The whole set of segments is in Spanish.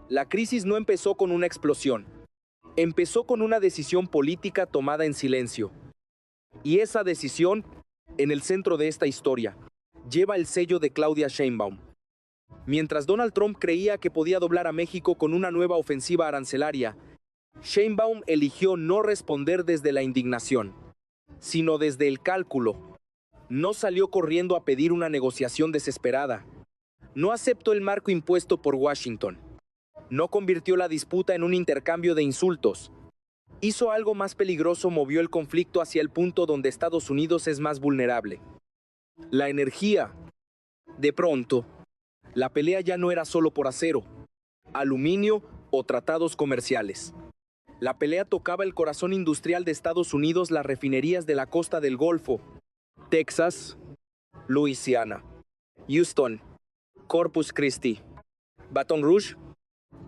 La crisis no empezó con una explosión. Empezó con una decisión política tomada en silencio. Y esa decisión, en el centro de esta historia, lleva el sello de Claudia Sheinbaum. Mientras Donald Trump creía que podía doblar a México con una nueva ofensiva arancelaria, Sheinbaum eligió no responder desde la indignación, sino desde el cálculo. No salió corriendo a pedir una negociación desesperada. No aceptó el marco impuesto por Washington. No convirtió la disputa en un intercambio de insultos. Hizo algo más peligroso, movió el conflicto hacia el punto donde Estados Unidos es más vulnerable. La energía. De pronto, la pelea ya no era solo por acero, aluminio o tratados comerciales. La pelea tocaba el corazón industrial de Estados Unidos, las refinerías de la costa del Golfo, Texas, Luisiana, Houston, Corpus Christi, Baton Rouge.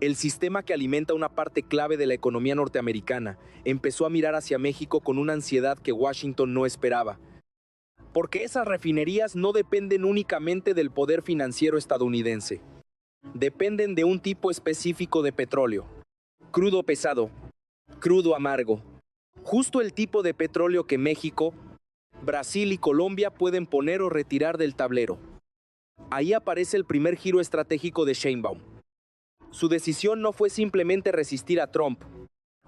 El sistema que alimenta una parte clave de la economía norteamericana empezó a mirar hacia México con una ansiedad que Washington no esperaba. Porque esas refinerías no dependen únicamente del poder financiero estadounidense. Dependen de un tipo específico de petróleo. Crudo pesado, crudo amargo. Justo el tipo de petróleo que México, Brasil y Colombia pueden poner o retirar del tablero. Ahí aparece el primer giro estratégico de Sheinbaum. Su decisión no fue simplemente resistir a Trump,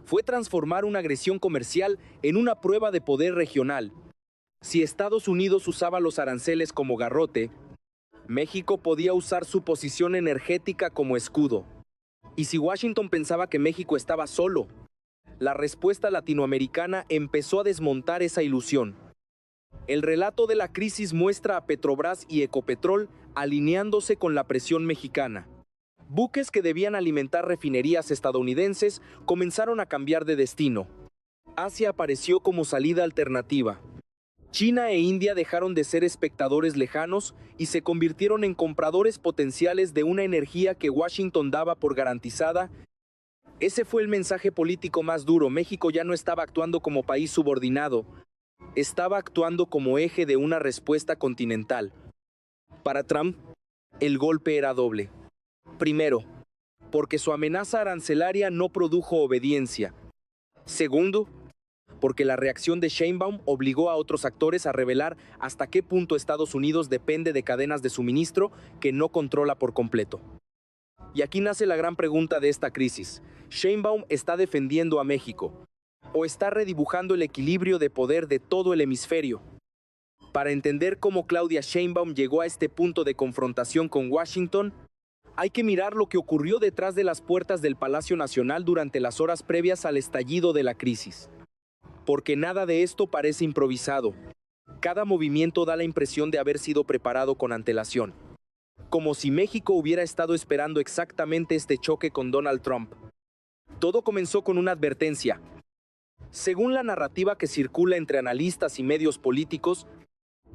fue transformar una agresión comercial en una prueba de poder regional. Si Estados Unidos usaba los aranceles como garrote, México podía usar su posición energética como escudo. Y si Washington pensaba que México estaba solo, la respuesta latinoamericana empezó a desmontar esa ilusión. El relato de la crisis muestra a Petrobras y Ecopetrol alineándose con la presión mexicana. Buques que debían alimentar refinerías estadounidenses comenzaron a cambiar de destino. Asia apareció como salida alternativa. China e India dejaron de ser espectadores lejanos y se convirtieron en compradores potenciales de una energía que Washington daba por garantizada. Ese fue el mensaje político más duro. México ya no estaba actuando como país subordinado, estaba actuando como eje de una respuesta continental. Para Trump, el golpe era doble. Primero, porque su amenaza arancelaria no produjo obediencia. Segundo, porque la reacción de Sheinbaum obligó a otros actores a revelar hasta qué punto Estados Unidos depende de cadenas de suministro que no controla por completo. Y aquí nace la gran pregunta de esta crisis. ¿Sheinbaum está defendiendo a México o está redibujando el equilibrio de poder de todo el hemisferio? Para entender cómo Claudia Sheinbaum llegó a este punto de confrontación con Washington, hay que mirar lo que ocurrió detrás de las puertas del Palacio Nacional durante las horas previas al estallido de la crisis. Porque nada de esto parece improvisado. Cada movimiento da la impresión de haber sido preparado con antelación. Como si México hubiera estado esperando exactamente este choque con Donald Trump. Todo comenzó con una advertencia. Según la narrativa que circula entre analistas y medios políticos,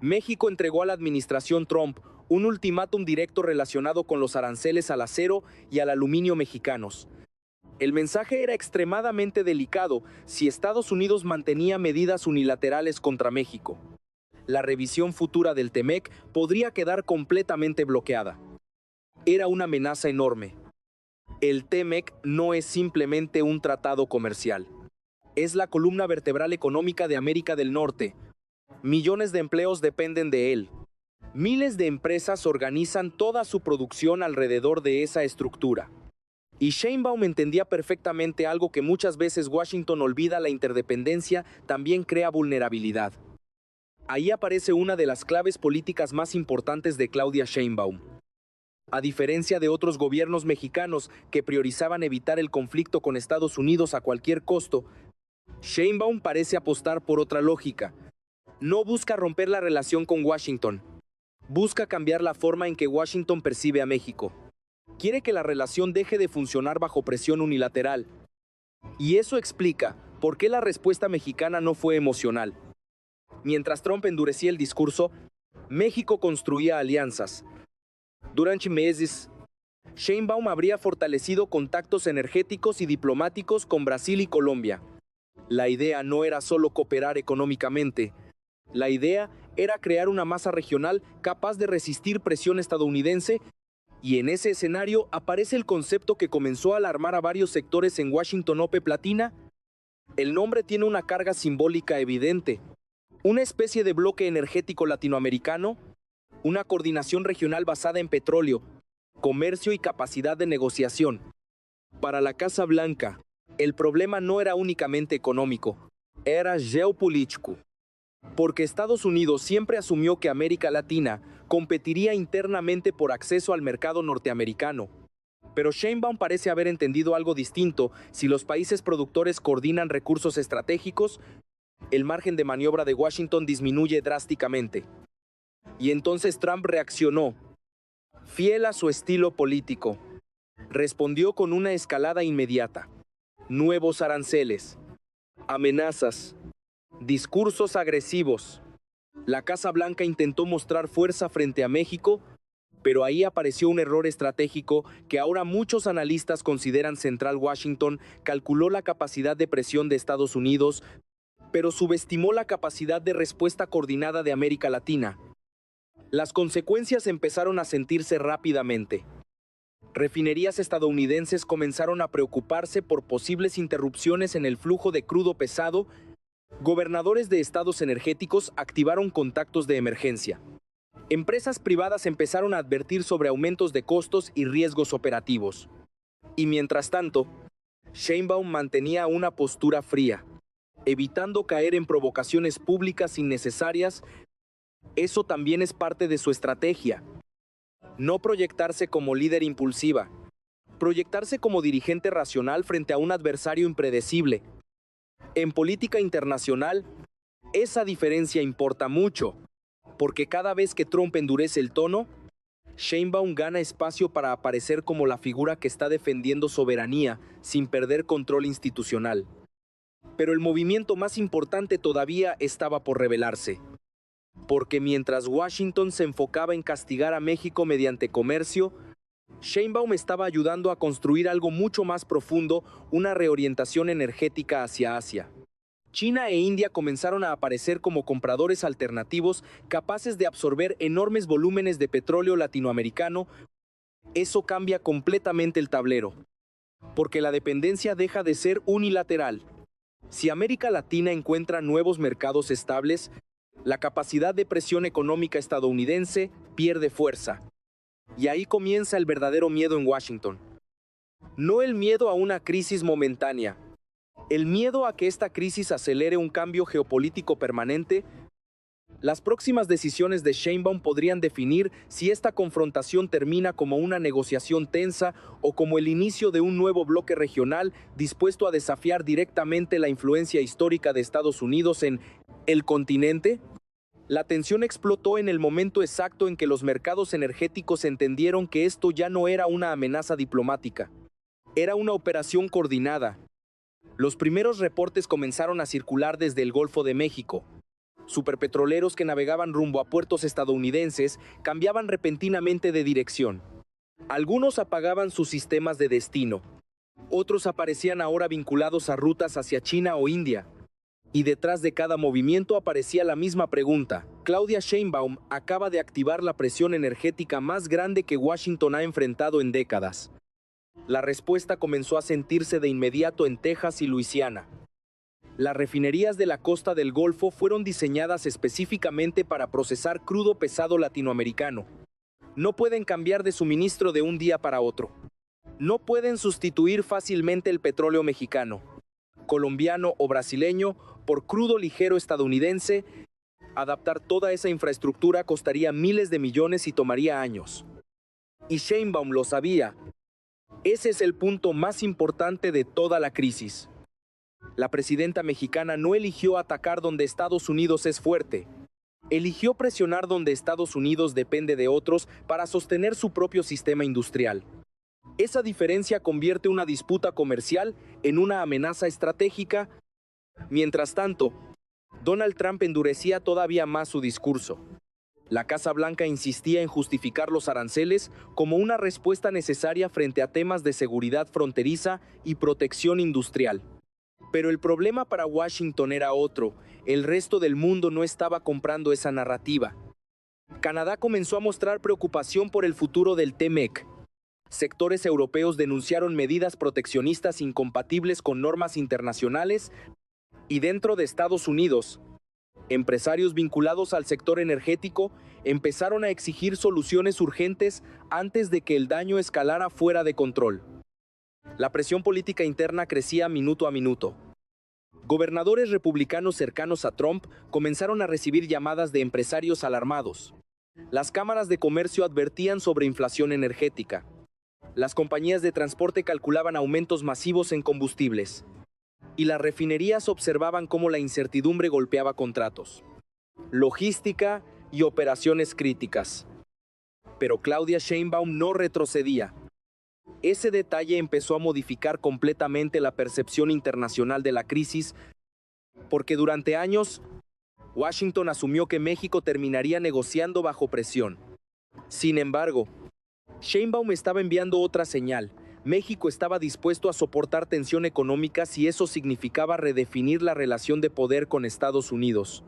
México entregó a la administración Trump un ultimátum directo relacionado con los aranceles al acero y al aluminio mexicanos. El mensaje era extremadamente delicado si Estados Unidos mantenía medidas unilaterales contra México. La revisión futura del TEMEC podría quedar completamente bloqueada. Era una amenaza enorme. El TEMEC no es simplemente un tratado comercial. Es la columna vertebral económica de América del Norte. Millones de empleos dependen de él. Miles de empresas organizan toda su producción alrededor de esa estructura. Y Sheinbaum entendía perfectamente algo que muchas veces Washington olvida: la interdependencia también crea vulnerabilidad. Ahí aparece una de las claves políticas más importantes de Claudia Sheinbaum. A diferencia de otros gobiernos mexicanos que priorizaban evitar el conflicto con Estados Unidos a cualquier costo, Sheinbaum parece apostar por otra lógica. No busca romper la relación con Washington. Busca cambiar la forma en que Washington percibe a México. Quiere que la relación deje de funcionar bajo presión unilateral. Y eso explica por qué la respuesta mexicana no fue emocional. Mientras Trump endurecía el discurso, México construía alianzas. Durante meses, Sheinbaum habría fortalecido contactos energéticos y diplomáticos con Brasil y Colombia. La idea no era solo cooperar económicamente. La idea era crear una masa regional capaz de resistir presión estadounidense Y en ese escenario aparece el concepto que comenzó a alarmar a varios sectores en Washington: OPE Platina. El nombre tiene una carga simbólica evidente, una especie de bloque energético latinoamericano, una coordinación regional basada en petróleo, comercio y capacidad de negociación. Para la Casa Blanca, el problema no era únicamente económico, era geopolítico, porque Estados Unidos siempre asumió que América Latina competiría internamente por acceso al mercado norteamericano. Pero Sheinbaum parece haber entendido algo distinto. Si los países productores coordinan recursos estratégicos, el margen de maniobra de Washington disminuye drásticamente. Y entonces Trump reaccionó, fiel a su estilo político. Respondió con una escalada inmediata. Nuevos aranceles, amenazas, discursos agresivos. La Casa Blanca intentó mostrar fuerza frente a México, pero ahí apareció un error estratégico que ahora muchos analistas consideran central. Washington calculó la capacidad de presión de Estados Unidos, pero subestimó la capacidad de respuesta coordinada de América Latina. Las consecuencias empezaron a sentirse rápidamente. Refinerías estadounidenses comenzaron a preocuparse por posibles interrupciones en el flujo de crudo pesado. Gobernadores de estados energéticos activaron contactos de emergencia. Empresas privadas empezaron a advertir sobre aumentos de costos y riesgos operativos. Y mientras tanto, Sheinbaum mantenía una postura fría, evitando caer en provocaciones públicas innecesarias. Eso también es parte de su estrategia. No proyectarse como líder impulsiva, proyectarse como dirigente racional frente a un adversario impredecible. En política internacional, esa diferencia importa mucho, porque cada vez que Trump endurece el tono, Sheinbaum gana espacio para aparecer como la figura que está defendiendo soberanía sin perder control institucional. Pero el movimiento más importante todavía estaba por revelarse. Porque mientras Washington se enfocaba en castigar a México mediante comercio, Sheinbaum estaba ayudando a construir algo mucho más profundo, una reorientación energética hacia Asia. China e India comenzaron a aparecer como compradores alternativos capaces de absorber enormes volúmenes de petróleo latinoamericano. Eso cambia completamente el tablero, porque la dependencia deja de ser unilateral. Si América Latina encuentra nuevos mercados estables, la capacidad de presión económica estadounidense pierde fuerza. Y ahí comienza el verdadero miedo en Washington. No el miedo a una crisis momentánea, el miedo a que esta crisis acelere un cambio geopolítico permanente. Las próximas decisiones de Sheinbaum podrían definir si esta confrontación termina como una negociación tensa o como el inicio de un nuevo bloque regional dispuesto a desafiar directamente la influencia histórica de Estados Unidos en el continente. La tensión explotó en el momento exacto en que los mercados energéticos entendieron que esto ya no era una amenaza diplomática, era una operación coordinada. Los primeros reportes comenzaron a circular desde el Golfo de México. Superpetroleros que navegaban rumbo a puertos estadounidenses cambiaban repentinamente de dirección. Algunos apagaban sus sistemas de destino. Otros aparecían ahora vinculados a rutas hacia China o India. Y detrás de cada movimiento aparecía la misma pregunta. Claudia Sheinbaum acaba de activar la presión energética más grande que Washington ha enfrentado en décadas. La respuesta comenzó a sentirse de inmediato en Texas y Luisiana. Las refinerías de la costa del Golfo fueron diseñadas específicamente para procesar crudo pesado latinoamericano. No pueden cambiar de suministro de un día para otro. No pueden sustituir fácilmente el petróleo mexicano, colombiano o brasileño por crudo ligero estadounidense. Adaptar toda esa infraestructura costaría miles de millones y tomaría años. Y Sheinbaum lo sabía. Ese es el punto más importante de toda la crisis. La presidenta mexicana no eligió atacar donde Estados Unidos es fuerte. Eligió presionar donde Estados Unidos depende de otros para sostener su propio sistema industrial. Esa diferencia convierte una disputa comercial en una amenaza estratégica. Mientras tanto, Donald Trump endurecía todavía más su discurso. La Casa Blanca insistía en justificar los aranceles como una respuesta necesaria frente a temas de seguridad fronteriza y protección industrial. Pero el problema para Washington era otro. El resto del mundo no estaba comprando esa narrativa. Canadá comenzó a mostrar preocupación por el futuro del TMEC. Sectores europeos denunciaron medidas proteccionistas incompatibles con normas internacionales y dentro de Estados Unidos, empresarios vinculados al sector energético empezaron a exigir soluciones urgentes antes de que el daño escalara fuera de control. La presión política interna crecía minuto a minuto. Gobernadores republicanos cercanos a Trump comenzaron a recibir llamadas de empresarios alarmados. Las cámaras de comercio advertían sobre inflación energética. Las compañías de transporte calculaban aumentos masivos en combustibles. Y las refinerías observaban cómo la incertidumbre golpeaba contratos, logística y operaciones críticas. Pero Claudia Sheinbaum no retrocedía. Ese detalle empezó a modificar completamente la percepción internacional de la crisis, porque durante años, Washington asumió que México terminaría negociando bajo presión. Sin embargo, Sheinbaum estaba enviando otra señal. México estaba dispuesto a soportar tensión económica si eso significaba redefinir la relación de poder con Estados Unidos.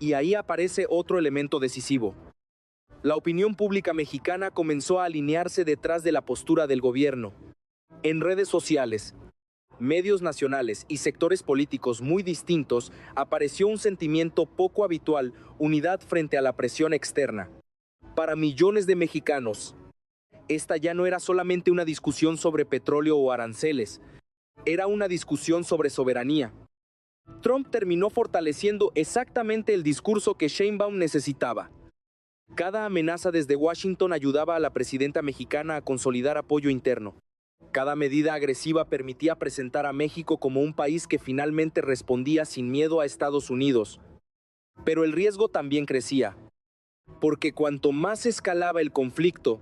Y ahí aparece otro elemento decisivo. La opinión pública mexicana comenzó a alinearse detrás de la postura del gobierno. En redes sociales, medios nacionales y sectores políticos muy distintos, apareció un sentimiento poco habitual, unidad frente a la presión externa. Para millones de mexicanos, esta ya no era solamente una discusión sobre petróleo o aranceles, era una discusión sobre soberanía. Trump terminó fortaleciendo exactamente el discurso que Sheinbaum necesitaba. Cada amenaza desde Washington ayudaba a la presidenta mexicana a consolidar apoyo interno. Cada medida agresiva permitía presentar a México como un país que finalmente respondía sin miedo a Estados Unidos. Pero el riesgo también crecía, porque cuanto más escalaba el conflicto,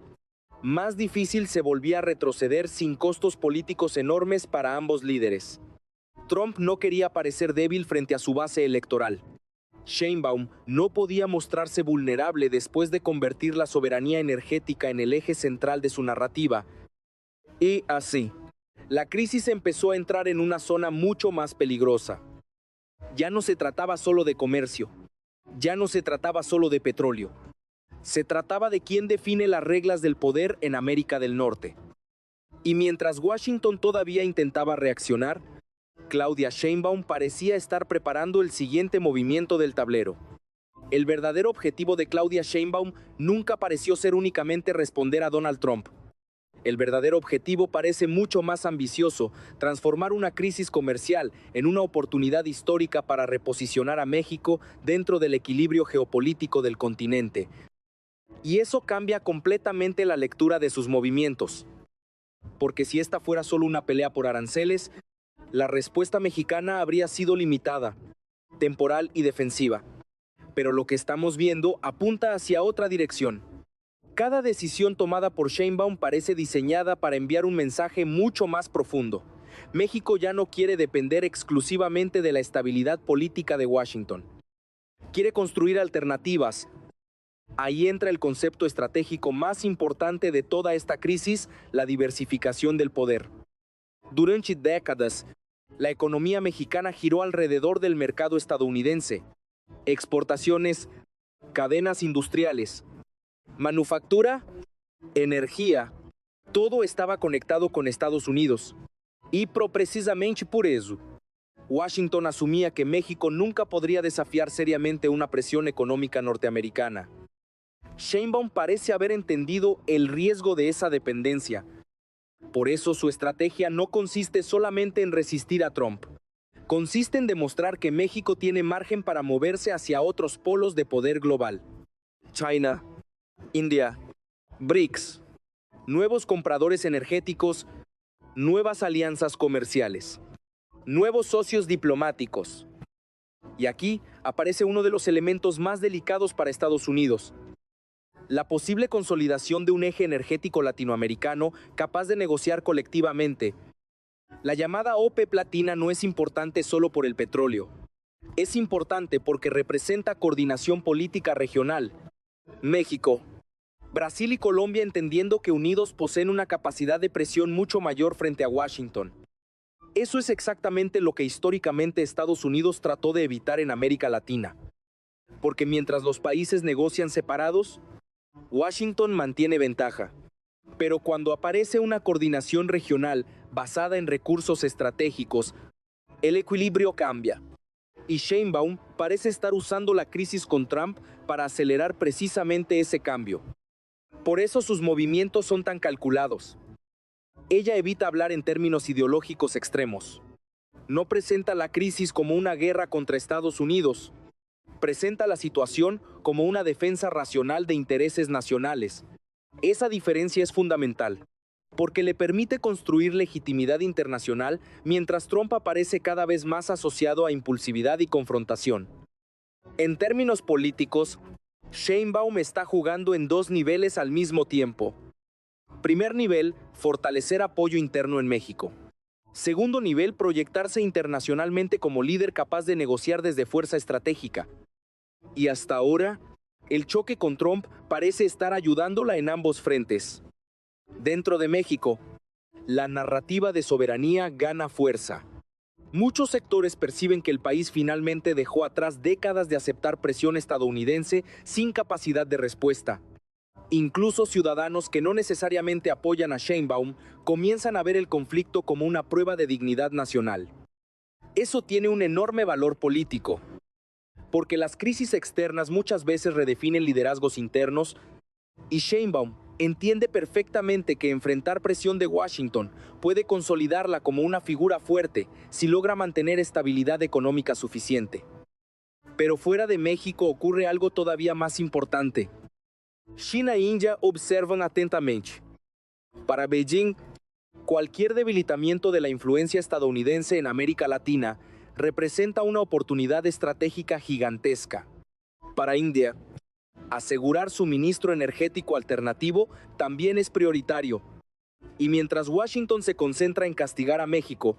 más difícil se volvía a retroceder sin costos políticos enormes para ambos líderes. Trump no quería parecer débil frente a su base electoral. Sheinbaum no podía mostrarse vulnerable después de convertir la soberanía energética en el eje central de su narrativa. Y así, la crisis empezó a entrar en una zona mucho más peligrosa. Ya no se trataba solo de comercio, ya no se trataba solo de petróleo. Se trataba de quién define las reglas del poder en América del Norte. Y mientras Washington todavía intentaba reaccionar, Claudia Sheinbaum parecía estar preparando el siguiente movimiento del tablero. El verdadero objetivo de Claudia Sheinbaum nunca pareció ser únicamente responder a Donald Trump. El verdadero objetivo parece mucho más ambicioso: transformar una crisis comercial en una oportunidad histórica para reposicionar a México dentro del equilibrio geopolítico del continente. Y eso cambia completamente la lectura de sus movimientos. Porque si esta fuera solo una pelea por aranceles, la respuesta mexicana habría sido limitada, temporal y defensiva. Pero lo que estamos viendo apunta hacia otra dirección. Cada decisión tomada por Sheinbaum parece diseñada para enviar un mensaje mucho más profundo. México ya no quiere depender exclusivamente de la estabilidad política de Washington. Quiere construir alternativas. Ahí entra el concepto estratégico más importante de toda esta crisis: la diversificación del poder. Durante décadas, la economía mexicana giró alrededor del mercado estadounidense. Exportaciones, cadenas industriales, manufactura, energía, todo estaba conectado con Estados Unidos. Y precisamente por eso, Washington asumía que México nunca podría desafiar seriamente una presión económica norteamericana. Sheinbaum parece haber entendido el riesgo de esa dependencia. Por eso su estrategia no consiste solamente en resistir a Trump. Consiste en demostrar que México tiene margen para moverse hacia otros polos de poder global. China, India, BRICS, nuevos compradores energéticos, nuevas alianzas comerciales, nuevos socios diplomáticos. Y aquí aparece uno de los elementos más delicados para Estados Unidos: la posible consolidación de un eje energético latinoamericano capaz de negociar colectivamente. La llamada OPEP Latina no es importante solo por el petróleo. Es importante porque representa coordinación política regional. México, Brasil y Colombia, entendiendo que unidos poseen una capacidad de presión mucho mayor frente a Washington. Eso es exactamente lo que históricamente Estados Unidos trató de evitar en América Latina. Porque mientras los países negocian separados, Washington mantiene ventaja. Pero cuando aparece una coordinación regional basada en recursos estratégicos, el equilibrio cambia. Y Sheinbaum parece estar usando la crisis con Trump para acelerar precisamente ese cambio. Por eso sus movimientos son tan calculados. Ella evita hablar en términos ideológicos extremos. No presenta la crisis como una guerra contra Estados Unidos. Presenta la situación como una defensa racional de intereses nacionales. Esa diferencia es fundamental, porque le permite construir legitimidad internacional mientras Trump aparece cada vez más asociado a impulsividad y confrontación. En términos políticos, Sheinbaum está jugando en dos niveles al mismo tiempo. Primer nivel, fortalecer apoyo interno en México. Segundo nivel, proyectarse internacionalmente como líder capaz de negociar desde fuerza estratégica. Y hasta ahora, el choque con Trump parece estar ayudándola en ambos frentes. Dentro de México, la narrativa de soberanía gana fuerza. Muchos sectores perciben que el país finalmente dejó atrás décadas de aceptar presión estadounidense sin capacidad de respuesta. Incluso ciudadanos que no necesariamente apoyan a Sheinbaum comienzan a ver el conflicto como una prueba de dignidad nacional. Eso tiene un enorme valor político, porque las crisis externas muchas veces redefinen liderazgos internos, y Sheinbaum entiende perfectamente que enfrentar presión de Washington puede consolidarla como una figura fuerte si logra mantener estabilidad económica suficiente. Pero fuera de México ocurre algo todavía más importante. China e India observan atentamente. Para Beijing, cualquier debilitamiento de la influencia estadounidense en América Latina representa una oportunidad estratégica gigantesca. Para India, asegurar suministro energético alternativo también es prioritario. Y mientras Washington se concentra en castigar a México,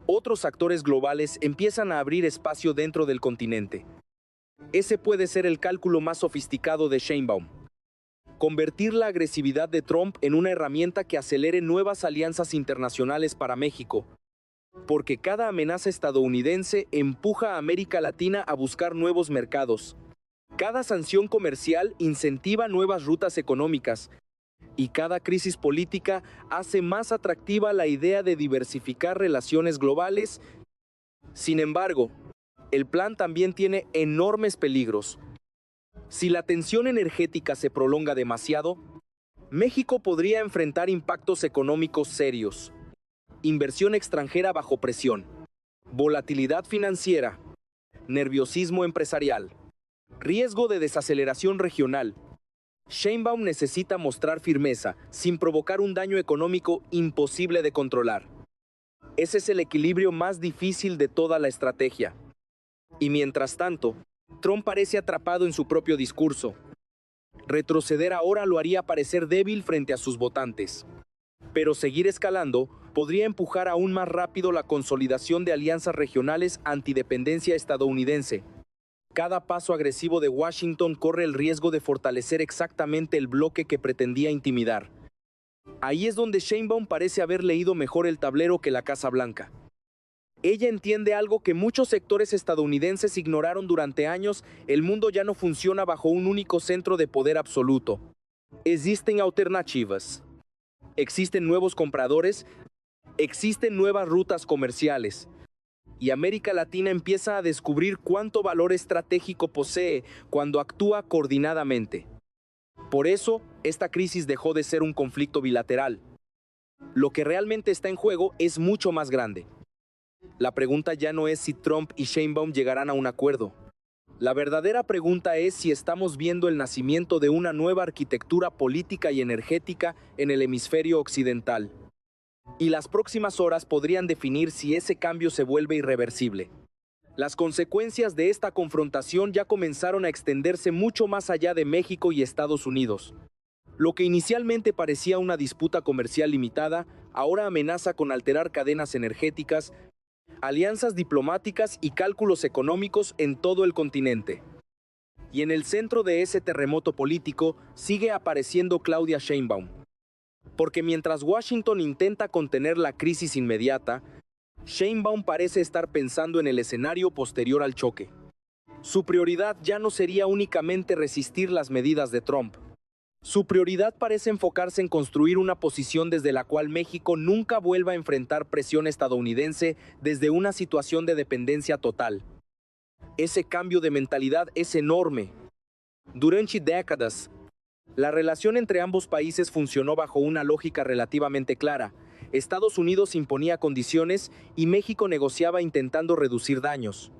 otros actores globales empiezan a abrir espacio dentro del continente. Ese puede ser el cálculo más sofisticado de Sheinbaum. Convertir la agresividad de Trump en una herramienta que acelere nuevas alianzas internacionales para México. Porque cada amenaza estadounidense empuja a América Latina a buscar nuevos mercados. Cada sanción comercial incentiva nuevas rutas económicas. Y cada crisis política hace más atractiva la idea de diversificar relaciones globales. Sin embargo, el plan también tiene enormes peligros. Si la tensión energética se prolonga demasiado, México podría enfrentar impactos económicos serios. Inversión extranjera bajo presión, volatilidad financiera, nerviosismo empresarial, riesgo de desaceleración regional. Sheinbaum necesita mostrar firmeza sin provocar un daño económico imposible de controlar. Ese es el equilibrio más difícil de toda la estrategia. Y mientras tanto, Trump parece atrapado en su propio discurso. Retroceder ahora lo haría parecer débil frente a sus votantes. Pero seguir escalando podría empujar aún más rápido la consolidación de alianzas regionales antidependencia estadounidense. Cada paso agresivo de Washington corre el riesgo de fortalecer exactamente el bloque que pretendía intimidar. Ahí es donde Sheinbaum parece haber leído mejor el tablero que la Casa Blanca. Ella entiende algo que muchos sectores estadounidenses ignoraron durante años: el mundo ya no funciona bajo un único centro de poder absoluto. Existen alternativas. Existen nuevos compradores, existen nuevas rutas comerciales. Y América Latina empieza a descubrir cuánto valor estratégico posee cuando actúa coordinadamente. Por eso, esta crisis dejó de ser un conflicto bilateral. Lo que realmente está en juego es mucho más grande. La pregunta ya no es si Trump y Sheinbaum llegarán a un acuerdo. La verdadera pregunta es si estamos viendo el nacimiento de una nueva arquitectura política y energética en el hemisferio occidental. Y las próximas horas podrían definir si ese cambio se vuelve irreversible. Las consecuencias de esta confrontación ya comenzaron a extenderse mucho más allá de México y Estados Unidos. Lo que inicialmente parecía una disputa comercial limitada, ahora amenaza con alterar cadenas energéticas, alianzas diplomáticas y cálculos económicos en todo el continente. Y en el centro de ese terremoto político sigue apareciendo Claudia Sheinbaum. Porque mientras Washington intenta contener la crisis inmediata, Sheinbaum parece estar pensando en el escenario posterior al choque. Su prioridad ya no sería únicamente resistir las medidas de Trump. Su prioridad parece enfocarse en construir una posición desde la cual México nunca vuelva a enfrentar presión estadounidense desde una situación de dependencia total. Ese cambio de mentalidad es enorme. Durante décadas, la relación entre ambos países funcionó bajo una lógica relativamente clara. Estados Unidos imponía condiciones y México negociaba intentando reducir daños.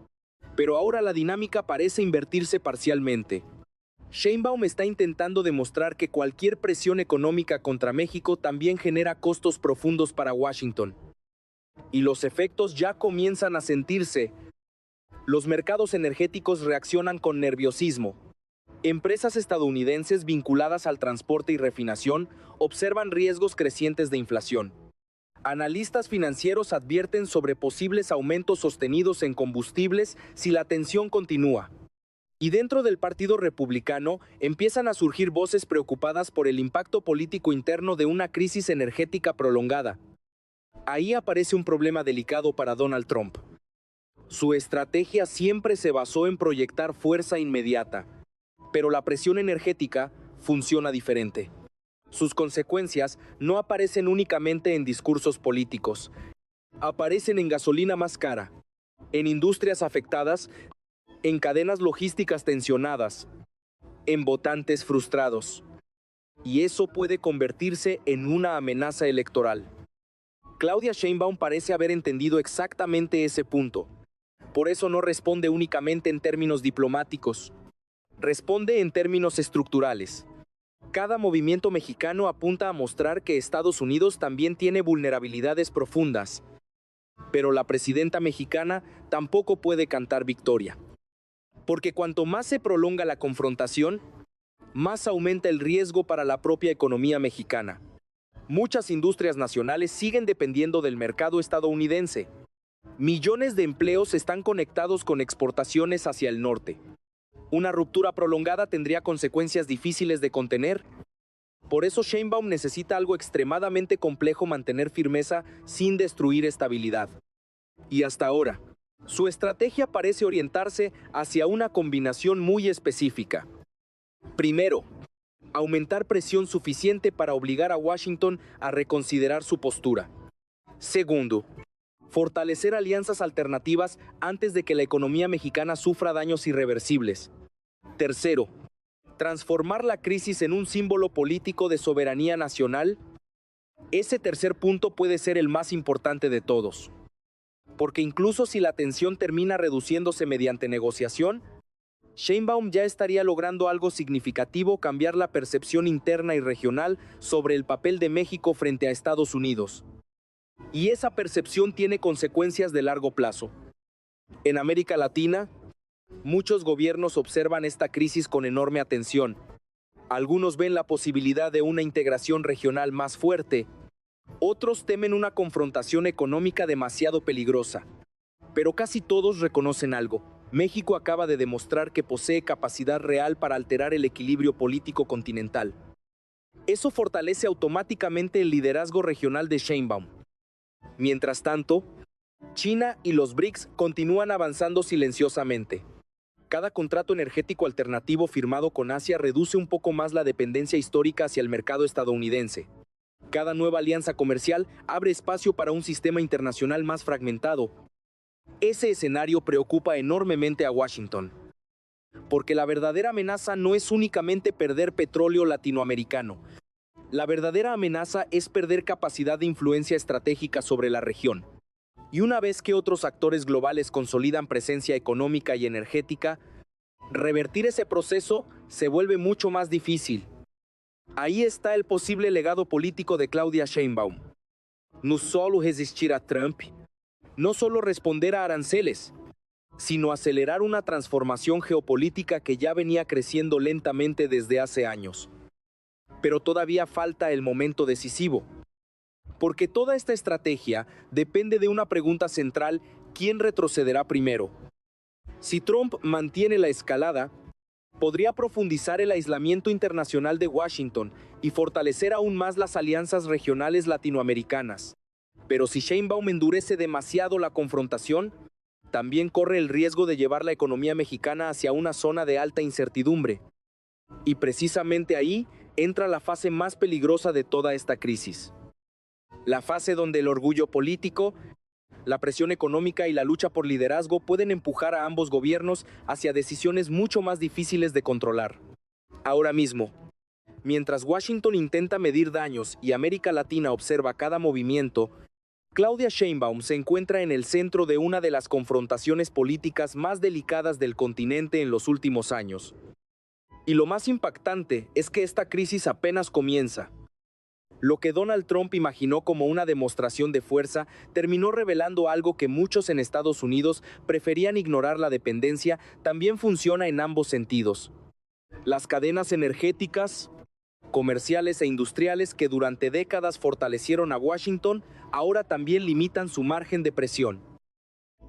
Pero ahora la dinámica parece invertirse parcialmente. Sheinbaum está intentando demostrar que cualquier presión económica contra México también genera costos profundos para Washington. Y los efectos ya comienzan a sentirse. Los mercados energéticos reaccionan con nerviosismo. Empresas estadounidenses vinculadas al transporte y refinación observan riesgos crecientes de inflación. Analistas financieros advierten sobre posibles aumentos sostenidos en combustibles si la tensión continúa. Y dentro del Partido Republicano empiezan a surgir voces preocupadas por el impacto político interno de una crisis energética prolongada. Ahí aparece un problema delicado para Donald Trump. Su estrategia siempre se basó en proyectar fuerza inmediata, pero la presión energética funciona diferente. Sus consecuencias no aparecen únicamente en discursos políticos, aparecen en gasolina más cara, en industrias afectadas, en cadenas logísticas tensionadas, en votantes frustrados. Y eso puede convertirse en una amenaza electoral. Claudia Sheinbaum parece haber entendido exactamente ese punto. Por eso no responde únicamente en términos diplomáticos. Responde en términos estructurales. Cada movimiento mexicano apunta a mostrar que Estados Unidos también tiene vulnerabilidades profundas. Pero la presidenta mexicana tampoco puede cantar victoria. Porque cuanto más se prolonga la confrontación, más aumenta el riesgo para la propia economía mexicana. Muchas industrias nacionales siguen dependiendo del mercado estadounidense. Millones de empleos están conectados con exportaciones hacia el norte. Una ruptura prolongada tendría consecuencias difíciles de contener. Por eso Sheinbaum necesita algo extremadamente complejo: mantener firmeza sin destruir estabilidad. Y hasta ahora, su estrategia parece orientarse hacia una combinación muy específica. Primero, aumentar presión suficiente para obligar a Washington a reconsiderar su postura. Segundo, fortalecer alianzas alternativas antes de que la economía mexicana sufra daños irreversibles. Tercero, transformar la crisis en un símbolo político de soberanía nacional. Ese tercer punto puede ser el más importante de todos. Porque incluso si la tensión termina reduciéndose mediante negociación, Sheinbaum ya estaría logrando algo significativo: cambiar la percepción interna y regional sobre el papel de México frente a Estados Unidos. Y esa percepción tiene consecuencias de largo plazo. En América Latina, muchos gobiernos observan esta crisis con enorme atención. Algunos ven la posibilidad de una integración regional más fuerte. Otros temen una confrontación económica demasiado peligrosa. Pero casi todos reconocen algo: México acaba de demostrar que posee capacidad real para alterar el equilibrio político continental. Eso fortalece automáticamente el liderazgo regional de Sheinbaum. Mientras tanto, China y los BRICS continúan avanzando silenciosamente. Cada contrato energético alternativo firmado con Asia reduce un poco más la dependencia histórica hacia el mercado estadounidense. Cada nueva alianza comercial abre espacio para un sistema internacional más fragmentado. Ese escenario preocupa enormemente a Washington. Porque la verdadera amenaza no es únicamente perder petróleo latinoamericano. La verdadera amenaza es perder capacidad de influencia estratégica sobre la región. Y una vez que otros actores globales consolidan presencia económica y energética, revertir ese proceso se vuelve mucho más difícil. Ahí está el posible legado político de Claudia Sheinbaum. No solo resistir a Trump, no solo responder a aranceles, sino acelerar una transformación geopolítica que ya venía creciendo lentamente desde hace años. Pero todavía falta el momento decisivo. Porque toda esta estrategia depende de una pregunta central: ¿quién retrocederá primero? Si Trump mantiene la escalada, podría profundizar el aislamiento internacional de Washington y fortalecer aún más las alianzas regionales latinoamericanas. Pero si Sheinbaum endurece demasiado la confrontación, también corre el riesgo de llevar la economía mexicana hacia una zona de alta incertidumbre. Y precisamente ahí entra la fase más peligrosa de toda esta crisis. La fase donde el orgullo político, la presión económica y la lucha por liderazgo pueden empujar a ambos gobiernos hacia decisiones mucho más difíciles de controlar. Ahora mismo, mientras Washington intenta medir daños y América Latina observa cada movimiento, Claudia Sheinbaum se encuentra en el centro de una de las confrontaciones políticas más delicadas del continente en los últimos años. Y lo más impactante es que esta crisis apenas comienza. Lo que Donald Trump imaginó como una demostración de fuerza terminó revelando algo que muchos en Estados Unidos preferían ignorar: la dependencia también funciona en ambos sentidos. Las cadenas energéticas, comerciales e industriales que durante décadas fortalecieron a Washington, ahora también limitan su margen de presión.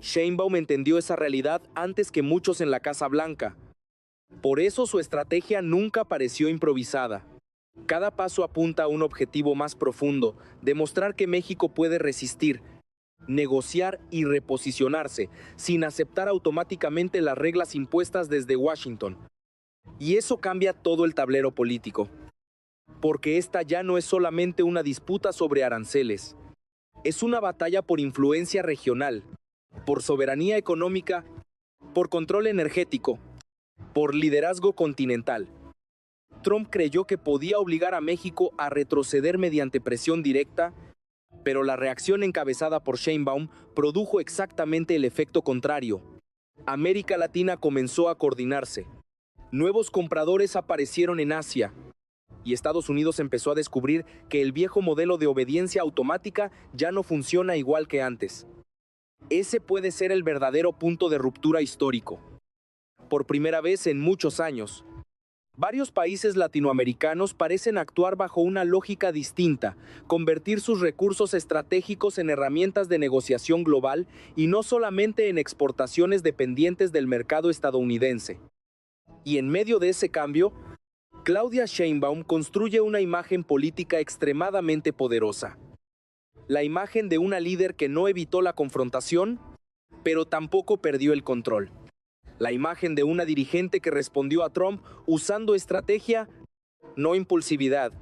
Sheinbaum entendió esa realidad antes que muchos en la Casa Blanca. Por eso su estrategia nunca pareció improvisada. Cada paso apunta a un objetivo más profundo: demostrar que México puede resistir, negociar y reposicionarse, sin aceptar automáticamente las reglas impuestas desde Washington. Y eso cambia todo el tablero político, porque esta ya no es solamente una disputa sobre aranceles. Es una batalla por influencia regional, por soberanía económica, por control energético, por liderazgo continental. Trump creyó que podía obligar a México a retroceder mediante presión directa, pero la reacción encabezada por Sheinbaum produjo exactamente el efecto contrario. América Latina comenzó a coordinarse. Nuevos compradores aparecieron en Asia, y Estados Unidos empezó a descubrir que el viejo modelo de obediencia automática ya no funciona igual que antes. Ese puede ser el verdadero punto de ruptura histórico. Por primera vez en muchos años, varios países latinoamericanos parecen actuar bajo una lógica distinta: convertir sus recursos estratégicos en herramientas de negociación global y no solamente en exportaciones dependientes del mercado estadounidense. Y en medio de ese cambio, Claudia Sheinbaum construye una imagen política extremadamente poderosa. La imagen de una líder que no evitó la confrontación, pero tampoco perdió el control. La imagen de una dirigente que respondió a Trump usando estrategia, no impulsividad.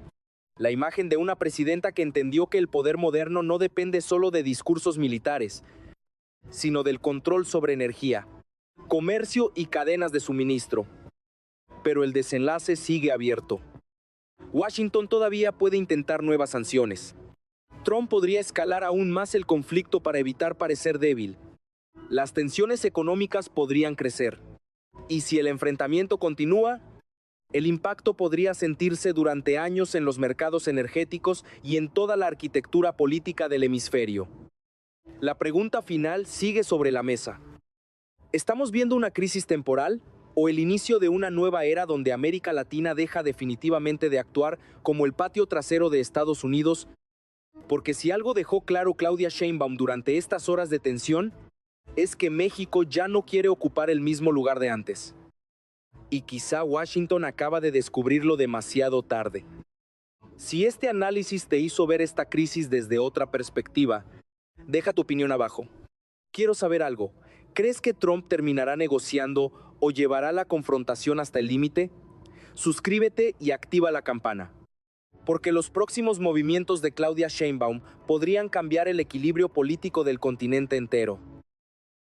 La imagen de una presidenta que entendió que el poder moderno no depende solo de discursos militares, sino del control sobre energía, comercio y cadenas de suministro. Pero el desenlace sigue abierto. Washington todavía puede intentar nuevas sanciones. Trump podría escalar aún más el conflicto para evitar parecer débil. Las tensiones económicas podrían crecer. Y si el enfrentamiento continúa, el impacto podría sentirse durante años en los mercados energéticos y en toda la arquitectura política del hemisferio. La pregunta final sigue sobre la mesa. ¿Estamos viendo una crisis temporal o el inicio de una nueva era donde América Latina deja definitivamente de actuar como el patio trasero de Estados Unidos? Porque si algo dejó claro Claudia Sheinbaum durante estas horas de tensión, es que México ya no quiere ocupar el mismo lugar de antes. Y quizá Washington acaba de descubrirlo demasiado tarde. Si este análisis te hizo ver esta crisis desde otra perspectiva, deja tu opinión abajo. Quiero saber algo. ¿Crees que Trump terminará negociando o llevará la confrontación hasta el límite? Suscríbete y activa la campana, porque los próximos movimientos de Claudia Sheinbaum podrían cambiar el equilibrio político del continente entero.